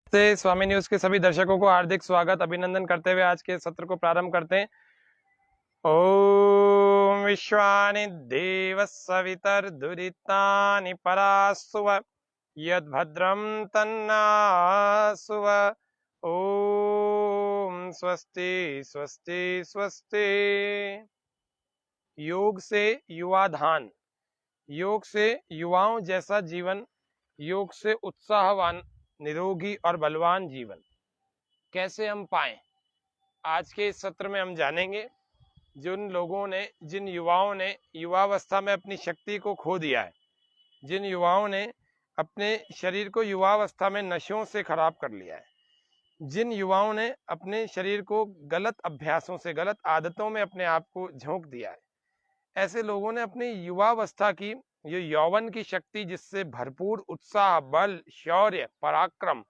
से स्वामी न्यूज के सभी दर्शकों को हार्दिक स्वागत अभिनंदन करते हुए आज के सत्र को प्रारंभ करते हैं। ओम विश्वानि देव सवितर्दुरितानि परासुव यद्भद्रं तन्नासुव। ओम स्वस्ति स्वस्ति स्वस्ति। योग से युवाधान, योग से युवाओं जैसा जीवन, योग से उत्साहवान, निरोगी और बलवान जीवन कैसे हम पाएं, आज के इस सत्र में हम जानेंगे। जिन लोगों ने, जिन युवाओं ने युवावस्था में अपनी शक्ति को खो दिया है, जिन युवाओं ने अपने शरीर को युवावस्था में नशों से खराब कर लिया है, जिन युवाओं ने अपने शरीर को गलत अभ्यासों से, गलत आदतों में अपने आप को झोंक दिया है, ऐसे लोगों ने अपनी युवावस्था की, ये यौवन की शक्ति जिससे भरपूर उत्साह, बल, शौर्य, पराक्रम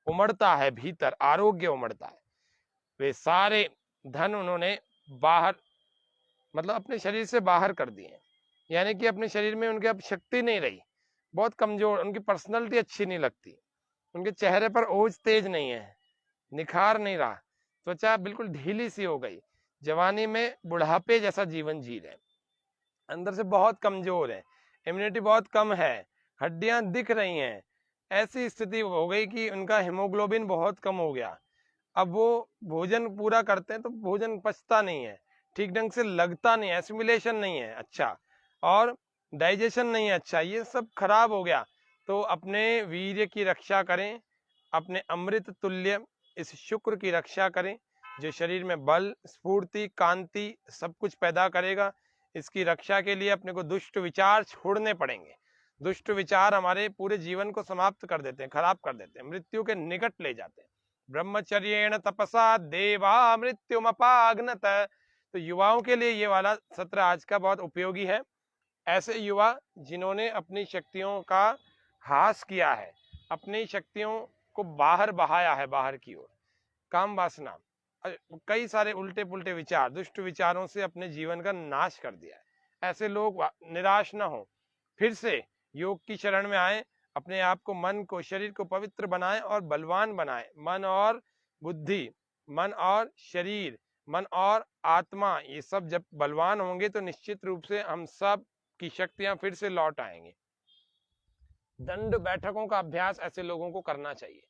उमड़ता है, भीतर आरोग्य उमड़ता है, वे सारे धन उन्होंने बाहर, मतलब अपने शरीर से बाहर कर दिए। यानी कि अपने शरीर में उनके अब शक्ति नहीं रही, बहुत कमजोर, उनकी पर्सनैलिटी अच्छी नहीं लगती, उनके चेहरे पर ओज तेज नहीं है, निखार नहीं रहा, त्वचा बिल्कुल ढीली सी हो गई, जवानी में बुढ़ापे जैसा जीवन जी रहे, अंदर से बहुत कमजोर है, इम्यूनिटी बहुत कम है, हड्डियां दिख रही हैं, ऐसी स्थिति हो गई कि उनका हीमोग्लोबिन बहुत कम हो गया। अब वो भोजन पूरा करते हैं तो भोजन पचता नहीं है, ठीक ढंग से लगता नहीं है, एसिमिलेशन नहीं है अच्छा, और डाइजेशन नहीं है अच्छा, ये सब खराब हो गया। तो अपने वीर्य की रक्षा करें, अपने अमृत तुल्य इस शुक्र की रक्षा करें, जो शरीर में बल, स्फूर्ति, कांति सब कुछ पैदा करेगा। इसकी रक्षा के लिए अपने को दुष्ट विचार छोड़ने पड़ेंगे। दुष्ट विचार हमारे पूरे जीवन को समाप्त कर देते हैं, खराब कर देते हैं, मृत्यु के निकट ले जाते हैं। ब्रह्मचर्येण तपसा देवा मृत्युमपाग्नत। तो युवाओं के लिए ये वाला सत्र आज का बहुत उपयोगी है। ऐसे युवा जिन्होंने अपनी शक्तियों का हास किया है, अपनी शक्तियों को बाहर बहाया है, बाहर की ओर, काम वासना, कई सारे उल्टे पुल्टे विचार, दुष्ट विचारों से अपने जीवन का नाश कर दिया है, ऐसे लोग निराश ना हो, फिर से योग की शरण में आए, अपने आप को, मन को, शरीर को पवित्र बनाएं और बलवान बनाएं। मन और बुद्धि, मन और शरीर, मन और आत्मा, ये सब जब बलवान होंगे तो निश्चित रूप से हम सब की शक्तियां फिर से लौट आएंगी। दंड बैठकों का अभ्यास ऐसे लोगों को करना चाहिए,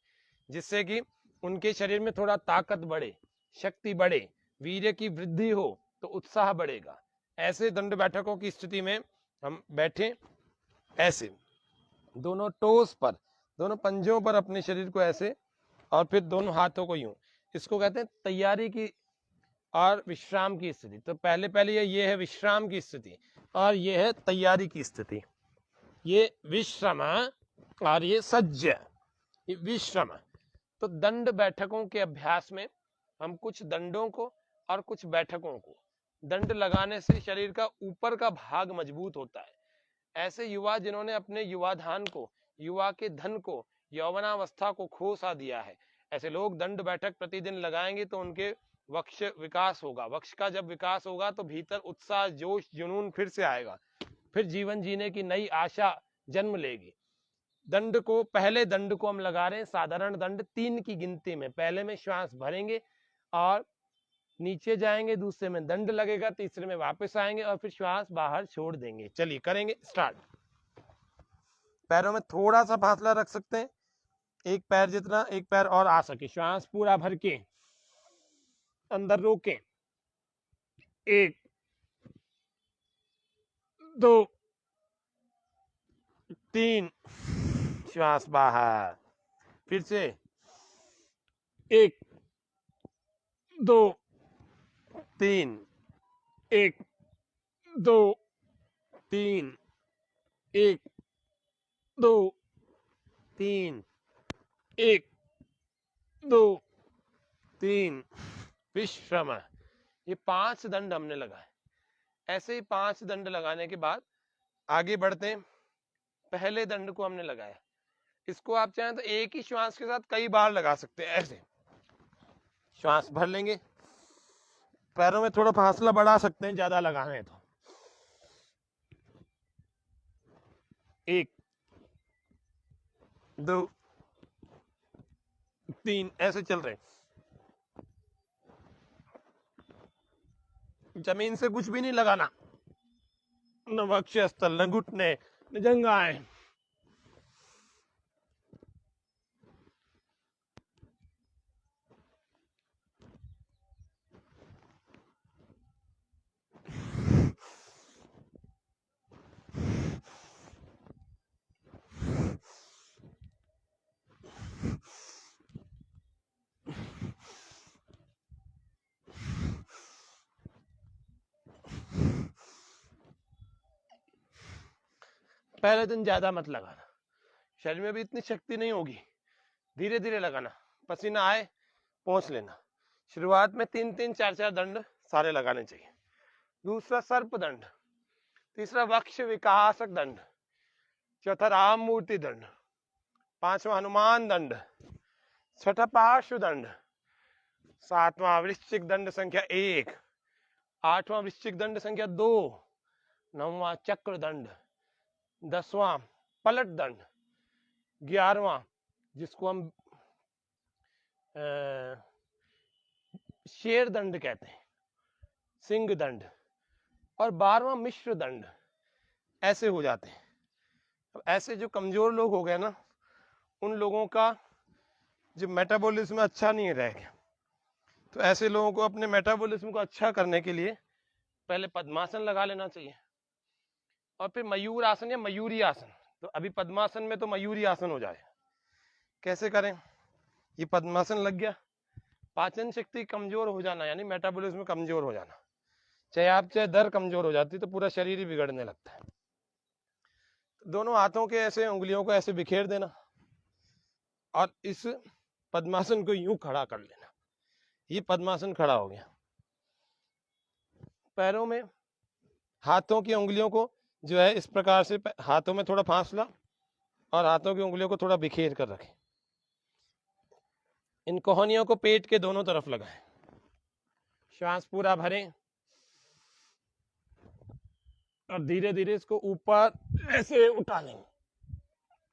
जिससे कि उनके शरीर में थोड़ा ताकत बढ़े, शक्ति बढ़े, वीर्य की वृद्धि हो, तो उत्साह बढ़ेगा। ऐसे दंड बैठकों की स्थिति में हम बैठे, ऐसे दोनों टोस पर, दोनों पंजों पर अपने शरीर को ऐसे, और फिर दोनों हाथों को यूं, इसको कहते हैं तैयारी की और विश्राम की स्थिति। तो पहले ये है विश्राम की स्थिति और ये है तैयारी की स्थिति। ये विश्रम और ये सज्ज, ये विश्रम। तो दंड बैठकों के अभ्यास में हम कुछ दंडों को और कुछ बैठकों को, दंड लगाने से शरीर का ऊपर का भाग मजबूत होता है। ऐसे युवा जिन्होंने अपने युवाधान को, युवा के धन को, यौवनावस्था को खो सा दिया है, ऐसे लोग दंड बैठक प्रतिदिन लगाएंगे तो उनके वक्ष विकास होगा। वक्ष का जब विकास होगा तो भीतर उत्साह, जोश, जुनून फिर से आएगा, फिर जीवन जीने की नई आशा जन्म लेगी। दंड को, पहले दंड को हम लगा रहे हैं साधारण दंड 3 की गिनती में। पहले में श्वास भरेंगे और नीचे जाएंगे, दूसरे में दंड लगेगा, तीसरे में वापस आएंगे और फिर श्वास बाहर छोड़ देंगे। चलिए करेंगे स्टार्ट। पैरों में थोड़ा सा फासला रख सकते हैं, एक पैर जितना, एक पैर और आ सके। श्वास पूरा भर के अंदर रोकें, 1 2 3, श्वास बाहर, फिर से 1 2 3, 1 2 3, 1 2 3, 1 2 3, विश्राम। ये 5 दंड हमने लगाए। ऐसे ही 5 दंड लगाने के बाद आगे बढ़ते हैं। पहले दंड को हमने लगाया, इसको आप चाहें तो एक ही श्वास के साथ कई बार लगा सकते हैं। ऐसे श्वास भर लेंगे, पैरों में थोड़ा फासला बढ़ा सकते हैं ज्यादा लगाना है तो। 1 2 3 ऐसे चल रहे हैं। जमीन से कुछ भी नहीं लगाना, न वक्षस्थल, न घुटने, न जंघाएं। पहले दिन ज्यादा मत लगाना, शरीर में भी इतनी शक्ति नहीं होगी, धीरे धीरे लगाना। पसीना आए पहुंच लेना। शुरुआत में 3-3 4-4 दंड सारे लगाने चाहिए। दूसरा सर्प दंड, तीसरा वक्ष विकासक दंड, चौथा राम मूर्ति दंड, पांचवा हनुमान दंड, छठा पार्श्व दंड, सातवां वृश्चिक दंड संख्या 1, आठवां वृश्चिक दंड संख्या 2, नौवां चक्र दंड, 10वां पलट दंड, 11वां जिसको हम शेर दंड कहते हैं, सिंह दंड, और 12वां मिश्र दंड। ऐसे हो जाते हैं। अब ऐसे जो कमजोर लोग हो गए ना, उन लोगों का जो मेटाबॉलिज्म अच्छा नहीं रह गया, तो ऐसे लोगों को अपने मेटाबॉलिज्म को अच्छा करने के लिए पहले पद्मासन लगा लेना चाहिए, और फिर मयूर आसन या मयूरी आसन। तो अभी पद्मासन में तो मयूरी आसन हो जाए। कैसे करें? ये पद्मासन लग गया, पाचन शक्ति कमजोर हो जाना यानी मेटाबॉलिज्म कमजोर हो जाना, चाहे दर कमजोर हो जाती तो पूरा शरीर ही बिगड़ने लगता है। दोनों हाथों के ऐसे उंगलियों को ऐसे बिखेर देना और इस पद्मासन को यूं खड़ा कर लेना। ये पद्मासन खड़ा हो गया। पैरों में हाथों की उंगलियों को जो है इस प्रकार से हाथों में थोड़ा फासला और हाथों की उंगलियों को थोड़ा बिखेर कर रखें। इन कोहनियों को पेट के दोनों तरफ लगाएं। श्वास पूरा भरें और धीरे धीरे इसको ऊपर ऐसे उठा लेंगे।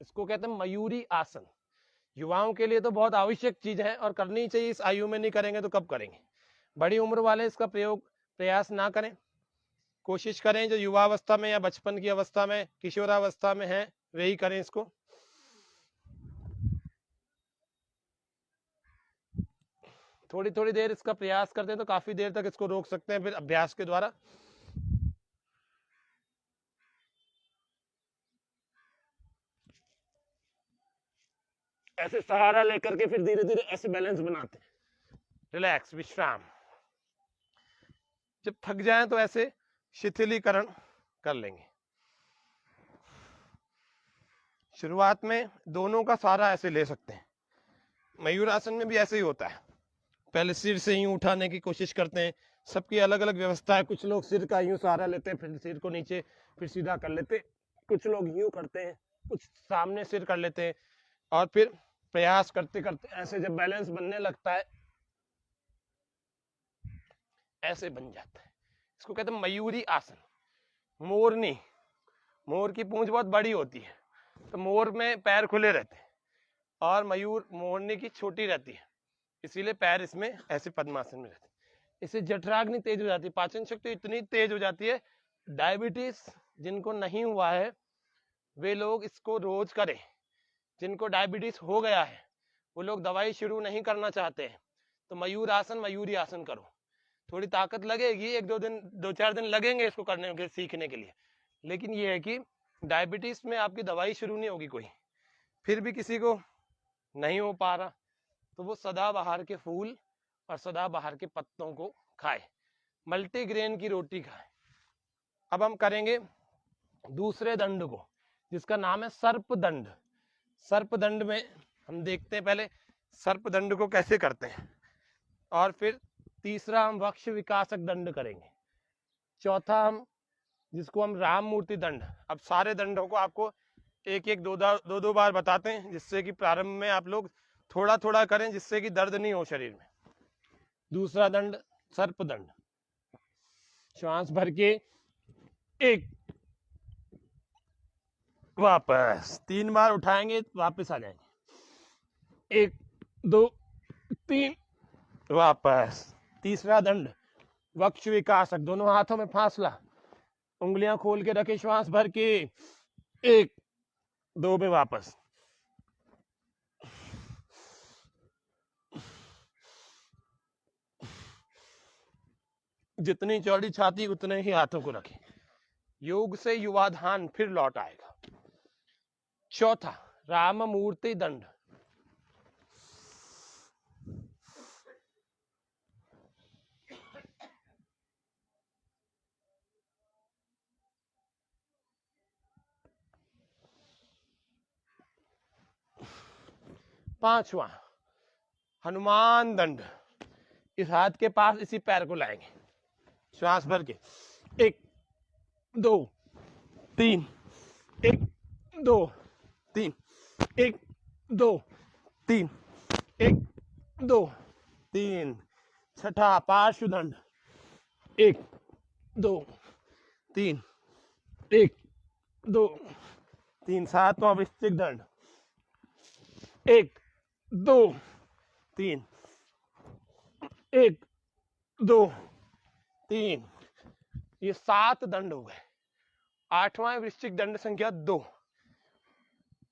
इसको कहते हैं मयूरी आसन। युवाओं के लिए तो बहुत आवश्यक चीज है और करनी चाहिए। इस आयु में नहीं करेंगे तो कब करेंगे? बड़ी उम्र वाले इसका प्रयास ना करें। कोशिश करें जो युवावस्था में या बचपन की अवस्था में, किशोरावस्था में है, वही करें इसको। थोड़ी थोड़ी देर इसका प्रयास करते हैं तो काफी देर तक इसको रोक सकते हैं फिर अभ्यास के द्वारा। ऐसे सहारा लेकर के फिर धीरे धीरे ऐसे बैलेंस बनाते हैं। रिलैक्स, विश्राम। जब थक जाएं तो ऐसे शिथिलीकरण कर लेंगे। शुरुआत में दोनों का सहारा ऐसे ले सकते हैं। मयूरासन में भी ऐसे ही होता है। पहले सिर से यूं उठाने की कोशिश करते हैं। सबकी अलग अलग व्यवस्था है। कुछ लोग सिर का यूं सहारा लेते हैं, फिर सिर को नीचे फिर सीधा कर लेते हैं। कुछ लोग यूं करते हैं, कुछ सामने सिर कर लेते हैं, और फिर प्रयास करते करते ऐसे जब बैलेंस बनने लगता है ऐसे बन जाता है। इसको कहते हैं मयूरी आसन। मोरनी, मोर की पूंछ बहुत बड़ी होती है तो मोर में पैर खुले रहते हैं, और मयूर मोरनी की छोटी रहती है, इसीलिए पैर इसमें ऐसे पद्मासन में रहते हैं। इससे जठराग्नि तेज हो जाती है, पाचन शक्ति इतनी तेज हो जाती है। डायबिटीज जिनको नहीं हुआ है वे लोग इसको रोज करें। जिनको डायबिटीज हो गया है वो लोग दवाई शुरू नहीं करना चाहते हैं तो मयूर आसन, मयूरी आसन करो। थोड़ी ताकत लगेगी, 2-4 दिन लगेंगे इसको करने के, सीखने के लिए। लेकिन ये है कि डायबिटीज में आपकी दवाई शुरू नहीं होगी कोई। फिर भी किसी को नहीं हो पा रहा तो वो सदाबहार के फूल और सदाबहार के पत्तों को खाए, मल्टीग्रेन की रोटी खाए। अब हम करेंगे दूसरे दंड को, जिसका नाम है सर्प दंड। सर्प दंड में हम देखते हैं पहले सर्प दंड को कैसे करते हैं, और फिर तीसरा हम वक्ष विकासक दंड करेंगे। चौथा हम जिसको हम राम मूर्ति दंड। अब सारे दंडों को आपको एक एक दो बार बताते हैं, जिससे कि प्रारंभ में आप लोग थोड़ा थोड़ा करें, जिससे कि दर्द नहीं हो शरीर में। दूसरा दंड सर्प दंड। श्वास भर के एक, वापस 3 बार उठाएंगे, वापस आ जाएंगे। 1 2 3, वापस। तीसरा दंड वक्ष विकासक, दोनों हाथों में फासला, उंगलियां खोल के रखे, श्वास भर के 1, 2 में वापस। जितनी चौड़ी छाती उतने ही हाथों को रखें। योग से युवाधान फिर लौट आएगा। चौथा राम मूर्ति दंड। पांचवा हनुमान दंड। इस हाथ के पास इसी पैर को लाएंगे, श्वास भर के 1, 2, 3, 1, 2, 3, 1, 2, 3, 1, 2, 3। छठा पार्श्व दंड। 1, 2, 3, 1, 2, 3। सातवां वृश्चिक दंड। 1, 2, 3, 1, 2, 3। ये 7 दंड हो गए। आठवां वृश्चिक दंड संख्या 2।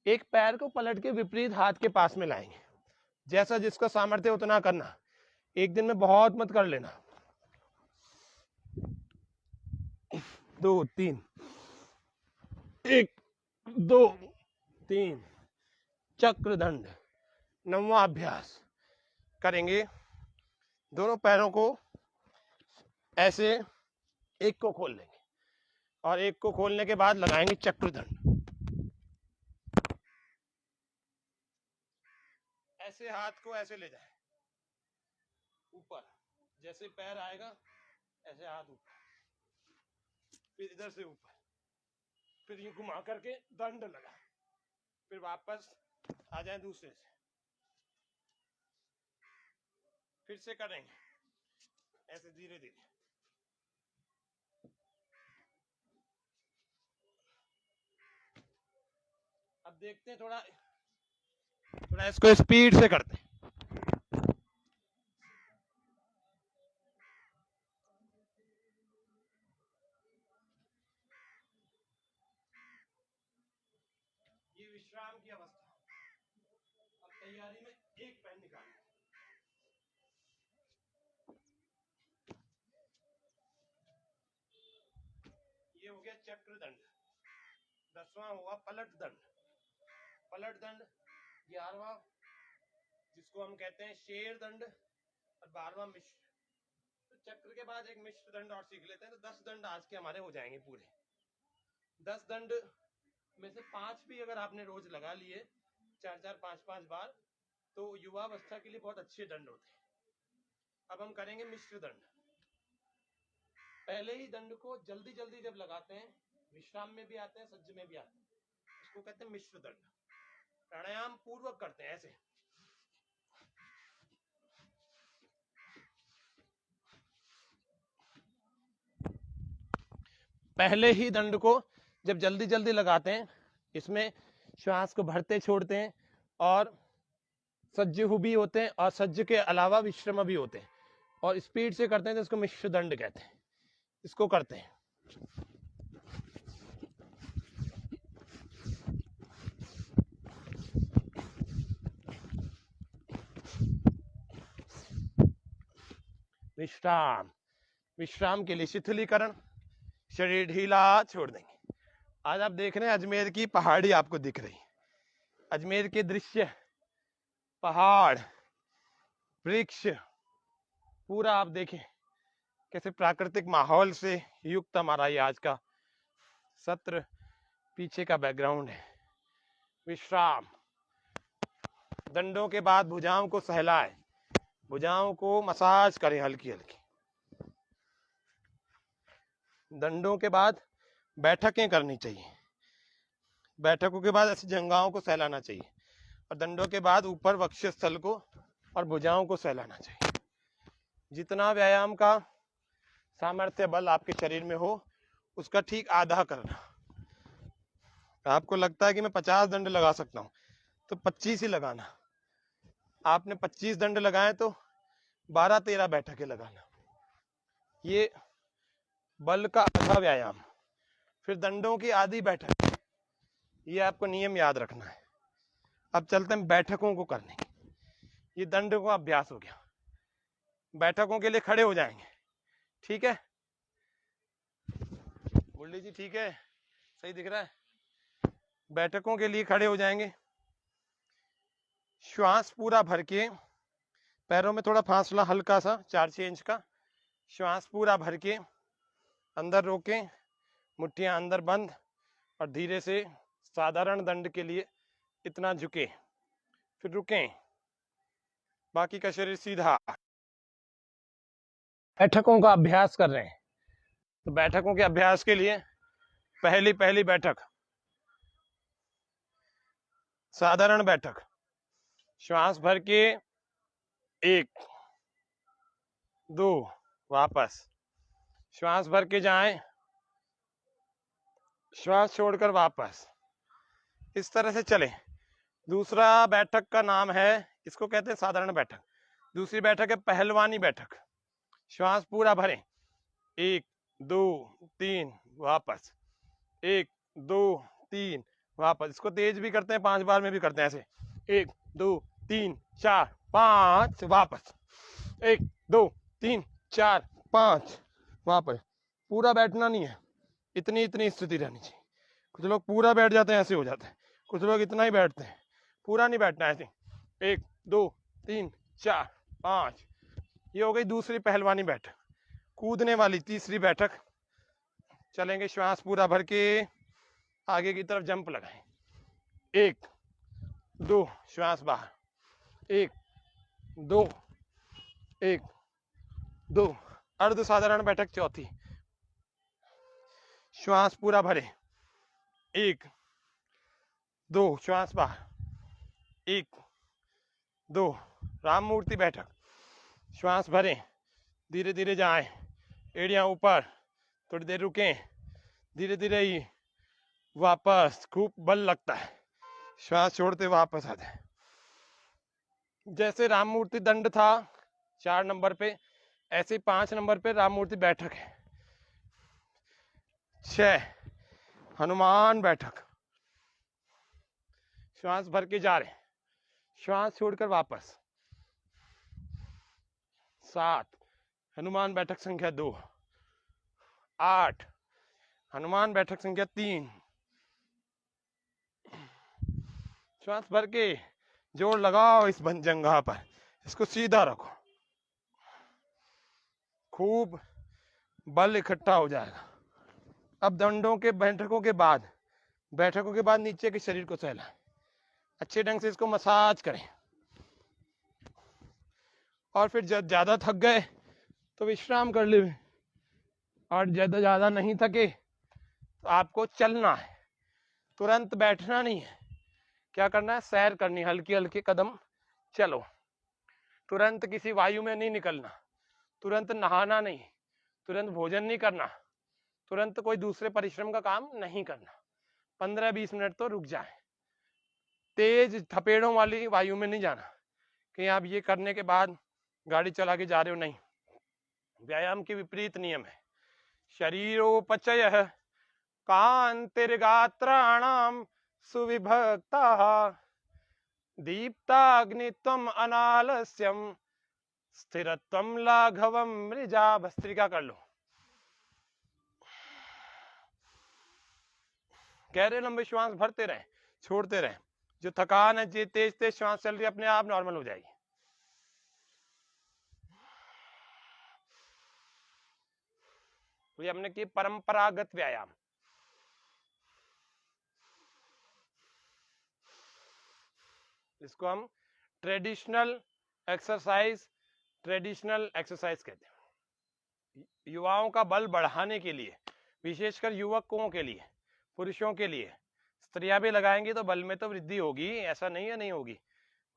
एक पैर को पलट के विपरीत हाथ के पास में लाएंगे, जैसा जिसका सामर्थ्य उतना करना, एक दिन में बहुत मत कर लेना। 2, 3, 1, 2, 3। चक्र दंड, 9वां अभ्यास करेंगे। दोनों पैरों को ऐसे, एक को खोल लेंगे और एक को खोलने के बाद लगाएंगे चक्र दंड। ऐसे हाथ को ऐसे ले जाए ऊपर, जैसे पैर आएगा ऐसे हाथ ऊपर, फिर इधर से ऊपर, फिर ये घुमा करके दंड लगा, फिर वापस आ जाए दूसरे से, फिर से करेंगे ऐसे धीरे धीरे। अब देखते हैं, थोड़ा इसको स्पीड से करते हैं। ये विश्राम की अवस्था। अब तैयारी में एक पैर निकालें। ये हो गया चक्र दंड। 10वां हुआ पलट दंड। पलट दंड 11वां, जिसको हम कहते हैं शेर दंड, और 12वां मिश्र। तो चक्र के बाद एक मिश्र दंड और सीख लेते हैं, तो 10 दंड आज के हमारे हो जाएंगे पूरे। 10 दंड में से 5 भी अगर आपने रोज लगा लिए 4-4, 5-5 बार, तो युवावस्था के लिए बहुत अच्छे दंड होते हैं। अब हम करेंगे मिश्र दंड। पहले ही दंड को जल्दी जल्दी जब लगाते हैं, विश्राम में भी आते हैं, सज्ज में भी आते हैं, उसको कहते हैं मिश्र दंड। प्राणायाम पूर्वक करते हैं ऐसे। पहले ही दंड को जब जल्दी जल्दी लगाते हैं, इसमें श्वास को भरते छोड़ते हैं और सज्ज भी होते हैं, और सज्ज के अलावा विश्रम भी होते हैं, और स्पीड से करते हैं, तो इसको मिश्र दंड कहते हैं। इसको करते हैं। विश्राम, विश्राम के लिए शिथिलीकरण, शरीर ढीला छोड़ देंगे। आज आप देख रहे हैं अजमेर की पहाड़ी आपको दिख रही, अजमेर के दृश्य, पहाड़, वृक्ष, पूरा आप देखें कैसे प्राकृतिक माहौल से युक्त हमारा ये आज का सत्र, पीछे का बैकग्राउंड है। विश्राम, दंडों के बाद भुजाओं को सहलाएं, भुजाओं को मसाज करें हल्की हल्की। दंडों के बाद बैठकें करनी चाहिए, बैठकों के बाद ऐसे जंघाओं को सहलाना चाहिए, और दंडों के बाद ऊपर वक्षस्थल को और भुजाओं को सहलाना चाहिए। जितना व्यायाम का सामर्थ्य बल आपके शरीर में हो, उसका ठीक आधा करना। आपको लगता है कि मैं 50 दंड लगा सकता हूं, तो 25 ही लगाना। आपने 25 दंड लगाए तो 12-13 बैठकें लगाना। ये बल का आधा व्यायाम। फिर दंडों की आधी बैठक, ये आपको नियम याद रखना है। अब चलते हैं बैठकों को करने। ये दंडों का अभ्यास हो गया। बैठकों के लिए खड़े हो जाएंगे, ठीक है बुल्ली जी? ठीक है, सही दिख रहा है? बैठकों के लिए खड़े हो जाएंगे। श्वास पूरा भर के, पैरों में थोड़ा फासला हल्का सा 4-6 इंच का, श्वास पूरा भर के अंदर रोकें, मुट्ठियां अंदर बंद, और धीरे से साधारण दंड के लिए इतना झुके, फिर रुकें, बाकी का शरीर सीधा। बैठकों का अभ्यास कर रहे हैं, तो बैठकों के अभ्यास के लिए पहली बैठक साधारण बैठक। श्वास भर के 1 2, वापस श्वास भर के जाएं, श्वास छोड़कर वापस, इस तरह से चले। दूसरा बैठक का नाम है, इसको कहते हैं साधारण बैठक। दूसरी बैठक है पहलवानी बैठक। श्वास पूरा भरें, 1 2 3, वापस 1 2 3, वापस। इसको तेज भी करते हैं, 5 बार में भी करते हैं ऐसे, 1 2 3 4 5, वापस 1 2 3 4 5, वापस। पूरा बैठना नहीं है, इतनी स्थिति रहनी चाहिए। कुछ लोग पूरा बैठ जाते हैं, ऐसे हो जाता है। कुछ लोग इतना ही बैठते हैं, पूरा नहीं बैठना है ऐसे। 1 2 3 4 5, ये हो गई दूसरी पहलवानी बैठक। कूदने वाली तीसरी बैठक, चलेंगे श्वास पूरा भर के आगे की तरफ जंप लगाएं, 1 2, श्वास बाहर, 1 2 1 2। अर्ध साधारण बैठक चौथी, श्वास पूरा भरे, 1 2, श्वास बाहर, 1 2। राम मूर्ति बैठक, श्वास भरें, धीरे धीरे जाएं, एड़ियां ऊपर, थोड़ी देर रुकें, धीरे धीरे ही वापस। खूब बल लगता है, श्वास छोड़ते वापस आते हैं। जैसे राम मूर्ति दंड था 4 नंबर पे, ऐसे 5 नंबर पे राम मूर्ति बैठक है। 6 हनुमान बैठक, श्वास भर के जा रहे, श्वास छोड़कर वापस। 7 हनुमान बैठक संख्या 2। 8 हनुमान बैठक संख्या 3। श्वास भर के जोर लगाओ इस जंघा पर, इसको सीधा रखो, खूब बल इकट्ठा हो जाएगा। अब दंडों के बैठकों के बाद नीचे के शरीर को सहलाएं, अच्छे ढंग से इसको मसाज करें। और फिर जब ज्यादा थक गए तो विश्राम कर ले, और ज्यादा नहीं थके तो आपको चलना है, तुरंत बैठना नहीं है। क्या करना है? सैर करनी, हल्की हल्की कदम चलो, तुरंत किसी वायु में नहीं निकलना, तुरंत नहाना नहीं, तुरंत भोजन नहीं करना, तुरंत कोई दूसरे परिश्रम का काम नहीं करना। 15-20 मिनट तो रुक जाए। तेज थपेड़ों वाली वायु में नहीं जाना कि आप ये करने के बाद गाड़ी चला के जा रहे हो, नहीं। व्यायाम के विपरीत नियम है। शरीरोपचय कांतिर्गात्राणाम सुविभक्ता दीप्ताग्नित्वम अनालस्यम स्थिरत्वम लाघवम मृजा। भस्त्रिका कर लो, गहरे लंबे श्वास भरते रहे, छोड़ते रहे। जो थकान है, जो तेज तेज श्वास चल रही है, अपने आप नॉर्मल हो जाएगी। तो ये हमने की परंपरागत व्यायाम। इसको हम ट्रेडिशनल एक्सरसाइज कहते हैं। युवाओं का बल बढ़ाने के लिए, विशेषकर युवकों के लिए, पुरुषों के लिए। स्त्रियां भी लगाएंगी तो बल में तो वृद्धि होगी, ऐसा नहीं है नहीं होगी,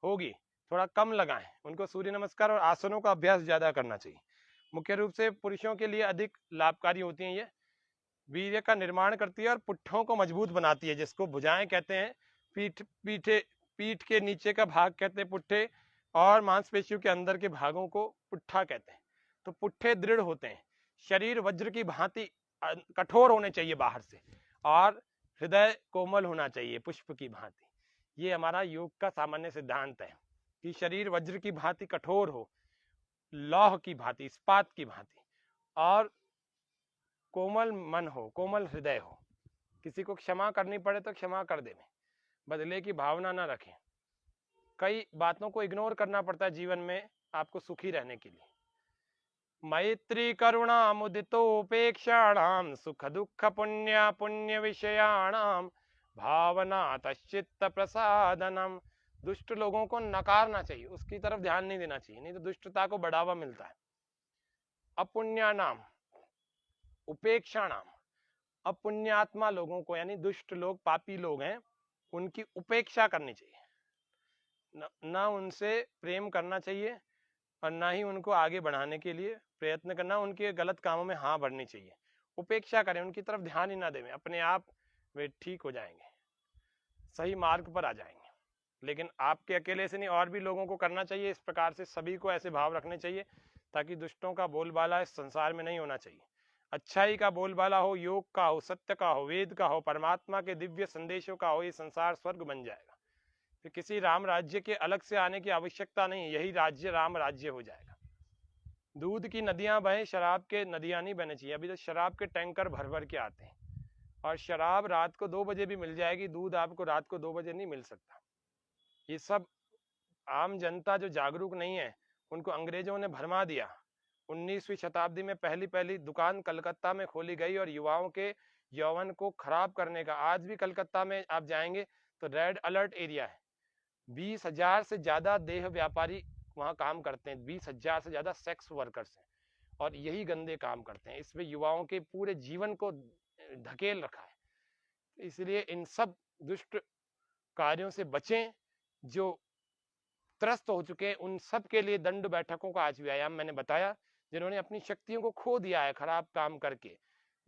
होगी। थोड़ा कम लगाएं, उनको सूर्य नमस्कार और आसनों का अभ्यास ज्यादा करना चाहिए। मुख्य रूप से पुरुषों के लिए अधिक लाभकारी होती हैं। ये वीर्य का निर्माण करती है और पुट्ठों को मजबूत बनाती है, जिसको भुजाएं कहते हैं। पीठ के नीचे का भाग कहते हैं पुट्ठे, और मांसपेशियों के अंदर के भागों को पुट्ठा कहते हैं। तो पुट्ठे दृढ़ होते हैं, शरीर वज्र की भांति कठोर होने चाहिए बाहर से, और हृदय कोमल होना चाहिए पुष्प की भांति। ये हमारा योग का सामान्य सिद्धांत है कि शरीर वज्र की भांति कठोर हो, लौह की भांति, इस्पात की भांति, और कोमल मन हो, कोमल हृदय हो। किसी को क्षमा करनी पड़े तो क्षमा कर दें, बदले की भावना ना रखें। कई बातों को इग्नोर करना पड़ता है जीवन में आपको सुखी रहने के लिए। मैत्री करुणा मुदितोपेक्षाणाम सुख दुख पुण्य पुण्य विषयाणाम भावना तश्चित्त प्रसादनम। दुष्ट लोगों को नकारना चाहिए, उसकी तरफ ध्यान नहीं देना चाहिए, नहीं तो दुष्टता को बढ़ावा मिलता है। अपुण्यानाम, उपेक्षाणाम, अपुण्यात्मा लोगों को यानी दुष्ट लोग, पापी लोग हैं, उनकी उपेक्षा करनी चाहिए, ना उनसे प्रेम करना चाहिए और ना ही उनको आगे बढ़ाने के लिए प्रयत्न करना, उनके गलत कामों में हाँ भरनी चाहिए। उपेक्षा करें, उनकी तरफ ध्यान ही ना दें, अपने आप वे ठीक हो जाएंगे, सही मार्ग पर आ जाएंगे। लेकिन आपके अकेले से नहीं, और भी लोगों को करना चाहिए। इस प्रकार से सभी को ऐसे भाव रखने चाहिए ताकि दुष्टों का बोलबाला इस संसार में नहीं होना चाहिए। अच्छाई का बोलबाला हो, योग का हो, सत्य का हो, वेद का हो, परमात्मा के दिव्य संदेशों का हो, ये संसार स्वर्ग बन जाएगा। फिर किसी राम राज्य के अलग से आने की आवश्यकता नहीं, यही राज्य राम राज्य हो जाएगा। दूध की नदियां बहे, शराब के नदियां नहीं बहने चाहिए। अभी तो शराब के टैंकर भर भर के आते हैं, और शराब रात को 2 बजे भी मिल जाएगी, दूध आपको रात को 2 बजे नहीं मिल सकता। ये सब आम जनता जो जागरूक नहीं है, उनको अंग्रेजों ने भरमा दिया। 19वीं शताब्दी में पहली पहली दुकान कलकत्ता में खोली गई, और युवाओं के यौवन को खराब करने का। आज भी कलकत्ता में आप जाएंगे तो रेड अलर्ट एरिया है। 20,000 से ज्यादा देह व्यापारी वहां काम करते हैं, 20,000 से ज्यादा सेक्स वर्कर्स हैं, और यही गंदे काम करते हैं। इसमें युवाओं के पूरे जीवन को धकेल रखा है। इसलिए इन सब दुष्ट कार्यों से बचें। जो त्रस्त हो चुके हैं उन सब के लिए दंड बैठकों का आज व्यायाम मैंने बताया। जिन्होंने अपनी शक्तियों को खो दिया है खराब काम करके,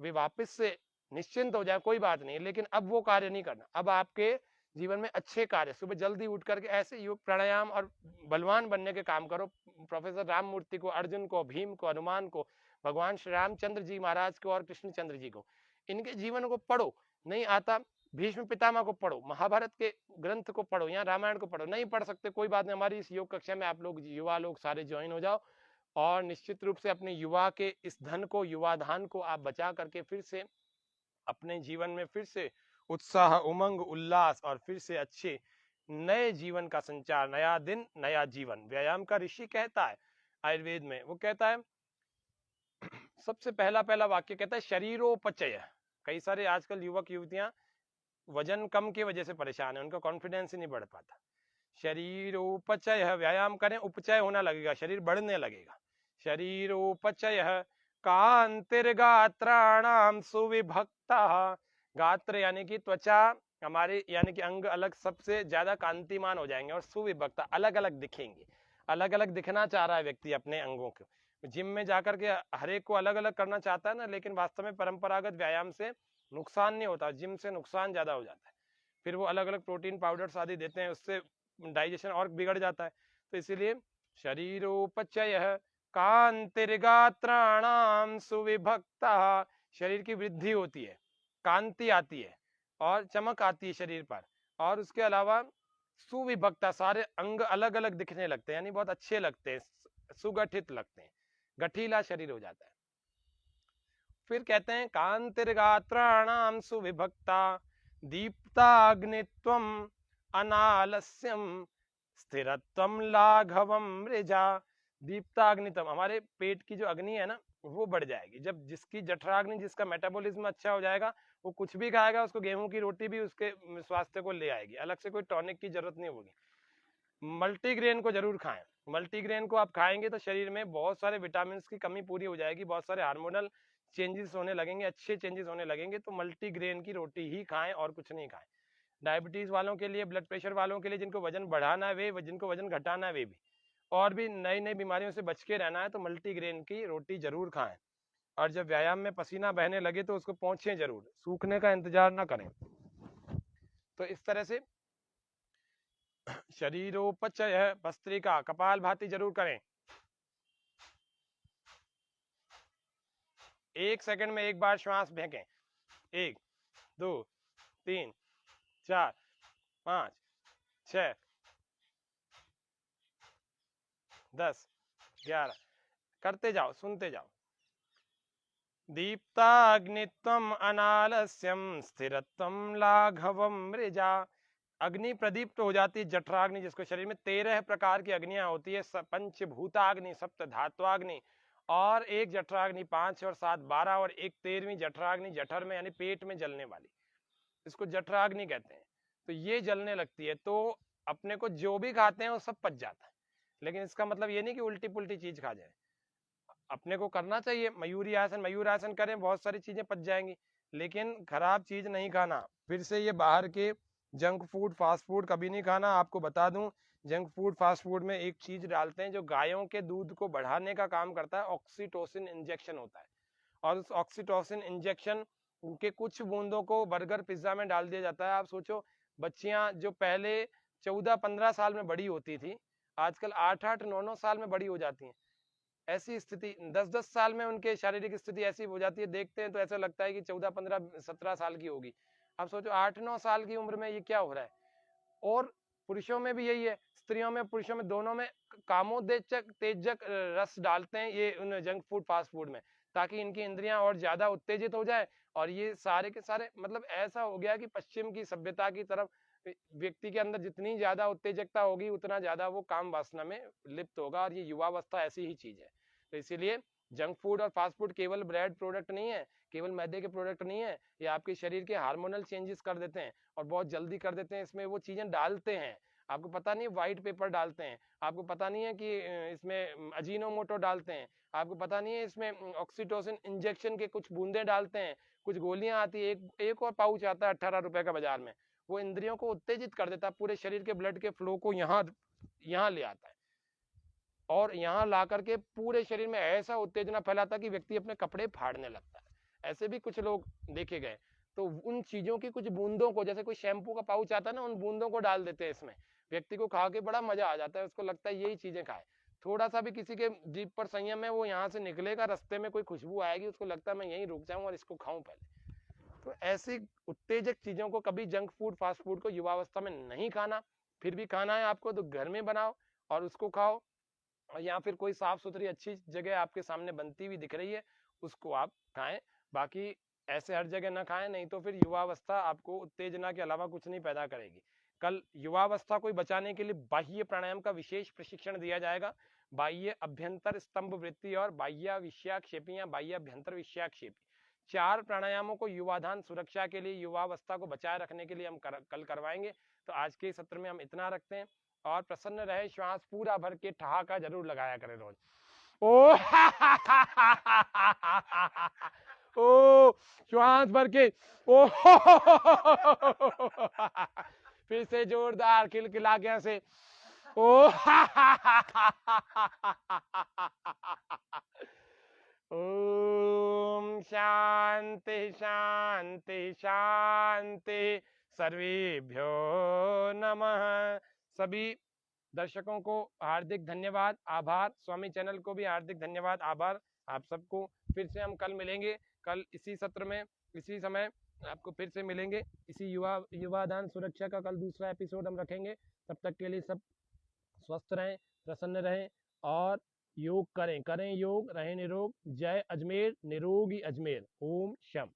वे वापस से निश्चिंत हो जाए, कोई बात नहीं, लेकिन अब वो कार्य नहीं करना। अब आपके जीवन में अच्छे कार्य, सुबह जल्दी उठ करके ऐसे योग प्राणायाम और बलवान बनने के काम करो। प्रोफेसर राममूर्ति को, अर्जुन को, भीम को, हनुमान को, भगवान श्री रामचंद्र जी महाराज को और कृष्णचंद्र जी को, इनके जीवन को पढ़ो। नहीं आता, भीष्म पितामह को पढ़ो, महाभारत के ग्रंथ को पढ़ो, या रामायण को पढ़ो। नहीं पढ़ सकते कोई बात नहीं, हमारी इस योग कक्षा में आप लोग युवा लोग सारे ज्वाइन हो जाओ, और निश्चित रूप से अपने युवा के इस धन को, युवाधान को आप बचा करके फिर से अपने जीवन में फिर से उत्साह, उमंग, उल्लास और फिर से अच्छे नए जीवन का संचार। नया दिन नया जीवन, व्यायाम का ऋषि कहता है आयुर्वेद में, वो कहता है सबसे पहला वाक्य कहता है शरीरोपचय। कई सारे आजकल युवक युवतियां वजन कम की वजह से परेशान है, उनका कॉन्फिडेंस ही नहीं बढ़ पाता। शरीरोपचय, व्यायाम करें, उपचय होना लगेगा, शरीर बढ़ने लगेगा। शरीरोपचय कांतिर्गात्राणाम सुविभक्ता। गात्र यानी कि त्वचा, हमारे यानी कि अंग अलग सबसे ज्यादा कांतिमान हो जाएंगे, और सुविभक्ता अलग अलग दिखेंगे। अलग अलग दिखना चाह रहा है व्यक्ति अपने अंगों को, जिम में जाकर के हर एक को अलग अलग करना चाहता है ना, लेकिन वास्तव में परंपरागत व्यायाम से नुकसान नहीं होता, जिम से नुकसान ज्यादा हो जाता है। फिर वो अलग अलग प्रोटीन पाउडर्स आदि देते हैं, उससे डाइजेशन और बिगड़ जाता है। तो इसीलिए शरीरोपचय कांतिर्गात्राणाम सुविभक्ता, शरीर की वृद्धि होती है, कांति आती है और चमक आती है शरीर पर, और उसके अलावा सुविभक्ता, सारे अंग अलग अलग दिखने लगते हैं, यानी बहुत अच्छे लगते हैं, सुगठित लगते हैं, गठीला शरीर हो जाता है। फिर कहते हैं कांतिर्गात्राणाम सुविभक्ता दीप्ताग्नित्वम अनालस्यम स्थिरत्वम लाघवम मृजा। दीप्ताग्नित्वम, हमारे पेट की जो अग्नि है ना वो बढ़ जाएगी। जब जिसकी जठराग्नि, जिसका मेटाबॉलिज्म अच्छा हो जाएगा, वो कुछ भी खाएगा, उसको गेहूं की रोटी भी उसके स्वास्थ्य को ले आएगी, अलग से कोई टॉनिक की जरूरत नहीं होगी। मल्टीग्रेन को जरूर खाएं। मल्टीग्रेन को आप खाएंगे तो शरीर में बहुत सारे विटामिन की कमी पूरी हो जाएगी, बहुत सारे हार्मोनल चेंजेस होने लगेंगे, अच्छे चेंजेस होने लगेंगे। तो मल्टीग्रेन की रोटी ही खाएं और कुछ नहीं खाएं। डायबिटीज वालों के लिए, ब्लड प्रेशर वालों के लिए, जिनको वजन बढ़ाना है वे, जिनको वजन घटाना है वे भी, और भी नई नई बीमारियों से बच के रहना है तो मल्टीग्रेन की रोटी जरूर खाएं। और जब व्यायाम में पसीना बहने लगे तो उसको पोंछें जरूर, सूखने का इंतजार ना करें। तो इस तरह से शरीरोपचय भस्त्रिका, कपाल भाती जरूर करें। 1 सेकंड में एक बार श्वास फेंकें। 1 2 3 4 5 6 10 11 करते जाओ, सुनते जाओ। दीप्ताग्नित्वम अनालस्यम स्थिरत्वम लाघवम मृजा। अग्नि प्रदीप्त हो जाती है, जठराग्नि जिसको शरीर में 13 प्रकार की अग्नियां होती है, पंचभूताग्नि, सप्त धात्वाग्नि, और एक जठराग्नि 5 और 7 12, और एक 13वीं जठराग्नि जठर में यानी पेट में जलने वाली, इसको जठराग्नि कहते हैं। तो ये जलने लगती है तो अपने को जो भी खाते हैं वो सब पच जाता है। लेकिन इसका मतलब ये नहीं कि उल्टी पुल्टी चीज खा जाए, अपने को करना चाहिए मयूरी आसन, मयूर आसन करें, बहुत सारी चीजें पच जाएंगी, लेकिन खराब चीज नहीं खाना। फिर से ये बाहर के जंक फूड फास्ट फूड कभी नहीं खाना। आपको बता दूं, जंक फूड फास्ट फूड में एक चीज डालते हैं जो गायों के दूध को बढ़ाने का काम करता है, ऑक्सीटोसिन इंजेक्शन होता है, और उस ऑक्सीटोसिन इंजेक्शन के कुछ बूंदों को बर्गर पिज्जा में डाल दिया जाता है। आप सोचो, बच्चियां जो पहले 14-15 साल में बड़ी होती थी, आजकल 8-8 9-9 साल में बड़ी हो जाती हैं। ऐसी स्थिति 10-10 साल में उनके शारीरिक स्थिति ऐसी हो जाती है, देखते हैं तो ऐसा लगता है कि 14-15-17 साल की होगी। आप सोचो 8-9 साल की उम्र में ये क्या हो रहा है। और पुरुषों में भी यही है, स्त्रियों में पुरुषों में दोनों में कामोत्तेजक तेजक रस डालते हैं ये उन जंक फूड फास्ट फूड में, ताकि इनकी इंद्रियां और ज्यादा उत्तेजित हो जाए। और ये सारे के सारे मतलब ऐसा हो गया कि पश्चिम की सभ्यता की तरफ व्यक्ति के अंदर जितनी ज्यादा उत्तेजकता होगी उतना ज्यादा वो काम वासना में लिप्त होगा, और ये युवावस्था ऐसी ही चीज है। तो इसीलिए जंक फूड और फास्ट फूड केवल ब्रेड प्रोडक्ट नहीं है, केवल मैदे के प्रोडक्ट नहीं है, ये आपके शरीर के हार्मोनल चेंजेस कर देते हैं और बहुत जल्दी कर देते हैं। इसमें वो चीजें डालते हैं, आपको पता नहीं व्हाइट पेपर डालते हैं, आपको पता नहीं है कि इसमें अजीनोमोटो डालते हैं, आपको पता नहीं है इसमें ऑक्सीटोसिन इंजेक्शन के कुछ बूंदे डालते हैं, कुछ गोलियां आती है, एक और पाउच आता है 18 रुपए का बाजार में, वो इंद्रियों को उत्तेजित कर देता है, पूरे शरीर के ब्लड के फ्लो को यहाँ ले आता है, और यहाँ ला करके पूरे शरीर में ऐसा उत्तेजना फैलाता कि व्यक्ति अपने कपड़े फाड़ने लगता है। ऐसे भी कुछ लोग देखे गए। तो उन चीजों की कुछ बूंदों को, जैसे कोई शैम्पू का पाउच आता है ना, उन बूंदों को डाल देते हैं इसमें, व्यक्ति को खा के बड़ा मजा आ जाता है, उसको लगता है यही चीजें खाए। थोड़ा सा भी किसी के जीभ पर संयम है, वो यहाँ से निकलेगा, रास्ते में कोई खुशबू आएगी, उसको लगता है मैं यहीं रुक जाऊं और इसको खाऊं पहले। तो ऐसी उत्तेजक चीजों को कभी जंक फूड फास्ट फूड को युवावस्था में नहीं खाना। फिर भी खाना है आपको तो घर में बनाओ और उसको खाओ, या फिर कोई साफ सुथरी अच्छी जगह आपके सामने बनती हुई दिख रही है उसको आप खाएं। बाकी ऐसे हर जगह ना खाएं, नहीं तो फिर युवावस्था आपको उत्तेजना के अलावा कुछ नहीं पैदा करेगी। कल युवावस्था को बचाने के लिए बाह्य प्राणायाम का विशेष प्रशिक्षण दिया जाएगा। बाह्य अभ्यंतर स्तंभ वृत्ति और बाह्य विषयाक्षेपी या बाह्य अभ्यंतर विषयाक्षेपी 4 प्राणायामों को युवाधान सुरक्षा के लिए, युवावस्था को बचाए रखने के लिए हम कल करवाएंगे। तो आज के सत्र में हम इतना रखते हैं, और प्रसन्न रहे, श्वास पूरा भर के ठहाका जरूर लगाया करें रोज। ओ ओ श्वास भर के ओ फिर से जोरदार खिलखिला के ऐसे ओ ओम शांति शांति शांति, सर्वेभ्यो नमः। सभी दर्शकों को हार्दिक धन्यवाद, आभार। स्वामी चैनल को भी हार्दिक धन्यवाद, आभार आप सबको। फिर से हम कल मिलेंगे, कल इसी सत्र में इसी समय आपको फिर से मिलेंगे। इसी युवादान सुरक्षा का कल दूसरा एपिसोड हम रखेंगे। तब तक के लिए सब स्वस्थ रहें, प्रसन्न रहें, और योग करें योग, रहें निरोग। जय अजमेर, निरोगी अजमेर। ओम शम।